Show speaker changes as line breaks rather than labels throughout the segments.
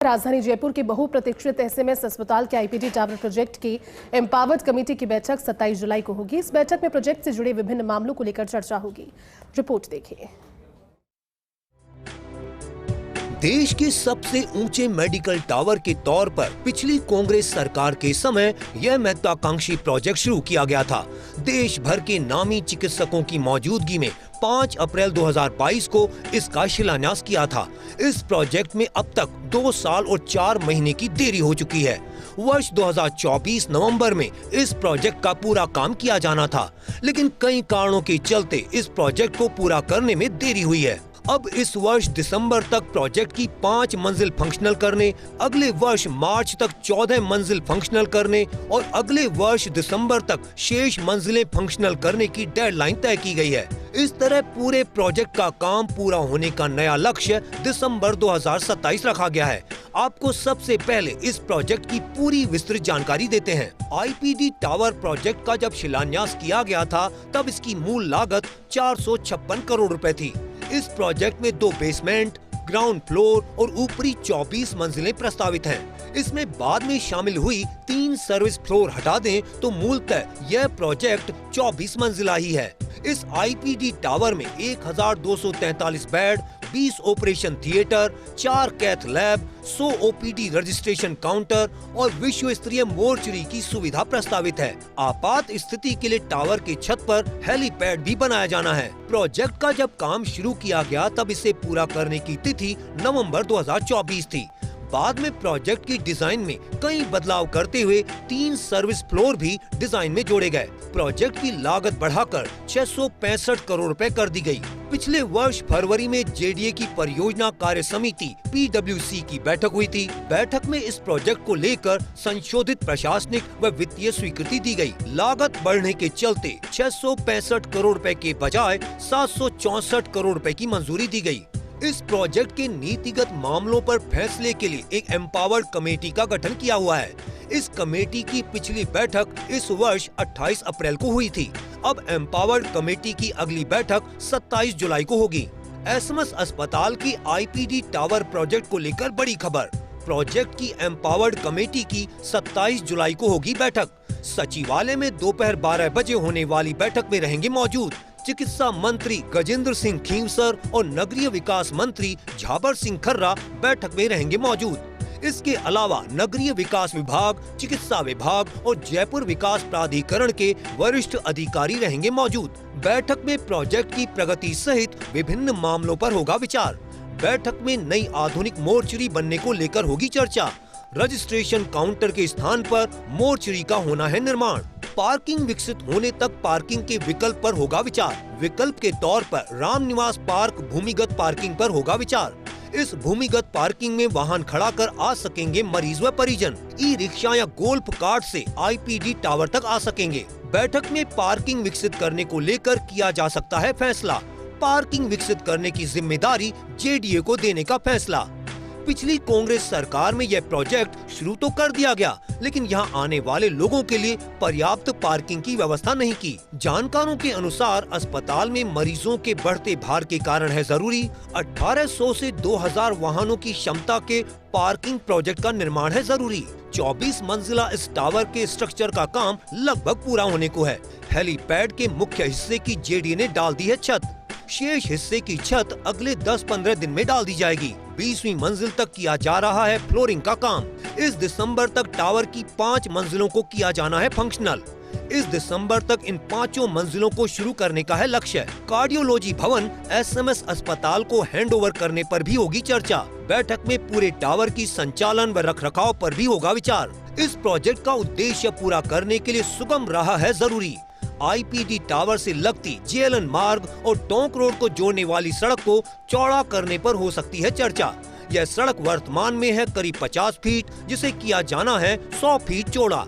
राजधानी जयपुर के बहुप्रतीक्षित एसएमएस अस्पताल के आईपीडी टावर प्रोजेक्ट की एम्पावर्ड कमेटी की बैठक 27 जुलाई को होगी। इस बैठक में प्रोजेक्ट से जुड़े विभिन्न मामलों को लेकर चर्चा होगी। रिपोर्ट देखिए।
देश के सबसे ऊंचे मेडिकल टावर के तौर पर पिछली कांग्रेस सरकार के समय यह महत्वाकांक्षी प्रोजेक्ट शुरू किया गया था। देश भर के नामी चिकित्सकों की मौजूदगी में 5 अप्रैल 2022 को इसका शिलान्यास किया था। इस प्रोजेक्ट में अब तक 2 साल और 4 महीने की देरी हो चुकी है। वर्ष 2024 नवंबर में इस प्रोजेक्ट का पूरा काम किया जाना था, लेकिन कई कारणों के चलते इस प्रोजेक्ट को पूरा करने में देरी हुई है। अब इस वर्ष दिसंबर तक प्रोजेक्ट की 5 मंजिल फंक्शनल करने, अगले वर्ष मार्च तक 14 मंजिल फंक्शनल करने और अगले वर्ष दिसंबर तक शेष मंजिलें फंक्शनल करने की डेडलाइन तय की गई है। इस तरह पूरे प्रोजेक्ट का काम पूरा होने का नया लक्ष्य दिसंबर 2027 रखा गया है। आपको सबसे पहले इस प्रोजेक्ट की पूरी विस्तृत जानकारी देते हैं। आईपीडी टावर प्रोजेक्ट का जब शिलान्यास किया गया था तब इसकी मूल लागत 456 करोड़ रुपए थी। इस प्रोजेक्ट में 2 बेसमेंट, ग्राउंड फ्लोर और ऊपरी 24 मंजिलें प्रस्तावित हैं। इसमें बाद में शामिल हुई 3 सर्विस फ्लोर हटा दें तो मूलतः यह प्रोजेक्ट 24 मंजिला ही है। इस आईपीडी टावर में 1243 bed, 20 operation theatre, 4 cath lab, 100 OPD registration counter और विश्व स्तरीय मोर्चरी की सुविधा प्रस्तावित है। आपात स्थिति के लिए टावर के छत पर हेलीपैड भी बनाया जाना है। प्रोजेक्ट का जब काम शुरू किया गया तब इसे पूरा करने की तिथि नवंबर 2024 थी। बाद में प्रोजेक्ट की डिजाइन में कई बदलाव करते हुए 3 सर्विस फ्लोर भी डिजाइन में जोड़े गए। प्रोजेक्ट की लागत बढ़ाकर 665 करोड़ रुपए कर दी गई। पिछले वर्ष फरवरी में जेडीए की परियोजना कार्य समिति PWC की बैठक हुई थी। बैठक में इस प्रोजेक्ट को लेकर संशोधित प्रशासनिक व वित्तीय स्वीकृति दी गई। लागत बढ़ने के चलते 665 करोड़ रुपए के बजाय 764 करोड़ रुपए की मंजूरी दी गई। इस प्रोजेक्ट के नीतिगत मामलों पर फैसले के लिए एक एम्पावर्ड कमेटी का गठन किया हुआ है। इस कमेटी की पिछली बैठक इस वर्ष 28 अप्रैल को हुई थी। अब एम्पावर्ड कमेटी की अगली बैठक 27 जुलाई को होगी। एसएमएस अस्पताल की आईपीडी टावर प्रोजेक्ट को लेकर बड़ी खबर। प्रोजेक्ट की एम्पावर्ड कमेटी की 27 जुलाई को होगी बैठक। सचिवालय में दोपहर 12 बजे होने वाली बैठक में रहेंगे मौजूद चिकित्सा मंत्री गजेंद्र सिंह खींवसर और नगरीय विकास मंत्री झाबर सिंह खर्रा बैठक में रहेंगे मौजूद। इसके अलावा नगरीय विकास विभाग, चिकित्सा विभाग और जयपुर विकास प्राधिकरण के वरिष्ठ अधिकारी रहेंगे मौजूद। बैठक में प्रोजेक्ट की प्रगति सहित विभिन्न मामलों पर होगा विचार। बैठक में नई आधुनिक मोर्चरी बनने को लेकर होगी चर्चा। रजिस्ट्रेशन काउंटर के स्थान पर मोर्चरी का होना है निर्माण। पार्किंग विकसित होने तक पार्किंग के विकल्प पर होगा विचार। विकल्प के तौर पर रामनिवास पार्क भूमिगत पार्किंग पर होगा विचार। इस भूमिगत पार्किंग में वाहन खड़ा कर आ सकेंगे मरीज व परिजन। ई रिक्शा या गोल्फ कार्ट से आईपीडी टावर तक आ सकेंगे। बैठक में पार्किंग विकसित करने को लेकर किया जा सकता है फैसला। पार्किंग विकसित करने की जिम्मेदारी जेडीए को देने का फैसला। पिछली कांग्रेस सरकार में यह प्रोजेक्ट शुरू तो कर दिया गया, लेकिन यहाँ आने वाले लोगों के लिए पर्याप्त पार्किंग की व्यवस्था नहीं की। जानकारों के अनुसार अस्पताल में मरीजों के बढ़ते भार के कारण है जरूरी 1800 से 2000 वाहनों की क्षमता के पार्किंग प्रोजेक्ट का निर्माण है जरूरी। 24 मंजिला इस टावर के स्ट्रक्चर का काम लगभग पूरा होने को है। हेलीपैड के मुख्य हिस्से की जेडीए ने डाल दी है छत। शेष हिस्से की छत अगले 10-15 दिन में डाल दी जाएगी। 20वीं मंजिल तक किया जा रहा है फ्लोरिंग का काम। इस दिसंबर तक टावर की 5 मंजिलों को किया जाना है फंक्शनल। इस दिसंबर तक इन 5 मंजिलों को शुरू करने का है लक्ष्य। कार्डियोलॉजी भवन एसएमएस अस्पताल को हैंडओवर करने पर भी होगी चर्चा। बैठक में पूरे टावर की संचालन व रखरखाव पर भी होगा विचार। इस प्रोजेक्ट का उद्देश्य पूरा करने के लिए सुगम राह है जरूरी। आईपीडी टावर से लगती जेएलएन मार्ग और टोंक रोड को जोड़ने वाली सड़क को चौड़ा करने पर हो सकती है चर्चा। यह सड़क वर्तमान में है करीब 50 फीट, जिसे किया जाना है 100 फीट चौड़ा।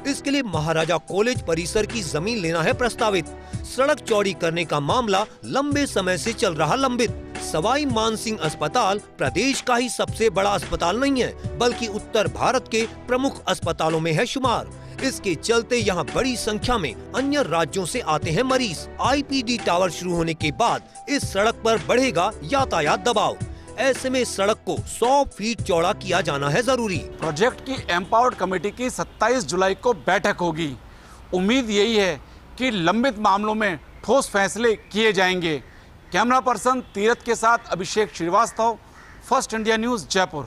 इसके लिए महाराजा कॉलेज परिसर की जमीन लेना है प्रस्तावित। सड़क चौड़ी करने का मामला लंबे समय से चल रहा लंबित। सवाई मानसिंह अस्पताल प्रदेश का ही सबसे बड़ा अस्पताल नहीं है, बल्कि उत्तर भारत के प्रमुख अस्पतालों में है शुमार। इसके चलते यहाँ बड़ी संख्या में अन्य राज्यों से आते हैं मरीज। आईपीडी टावर शुरू होने के बाद इस सड़क पर बढ़ेगा यातायात दबाव। ऐसे में सड़क को 100 फीट चौड़ा किया जाना है जरूरी।
प्रोजेक्ट की एम्पावर्ड कमेटी की 27 जुलाई को बैठक होगी। उम्मीद यही है कि लंबित मामलों में ठोस फैसले किए जाएंगे। कैमरा पर्सन तीरथ के साथ Abhishek Shrivastava, first India news, Jaipur.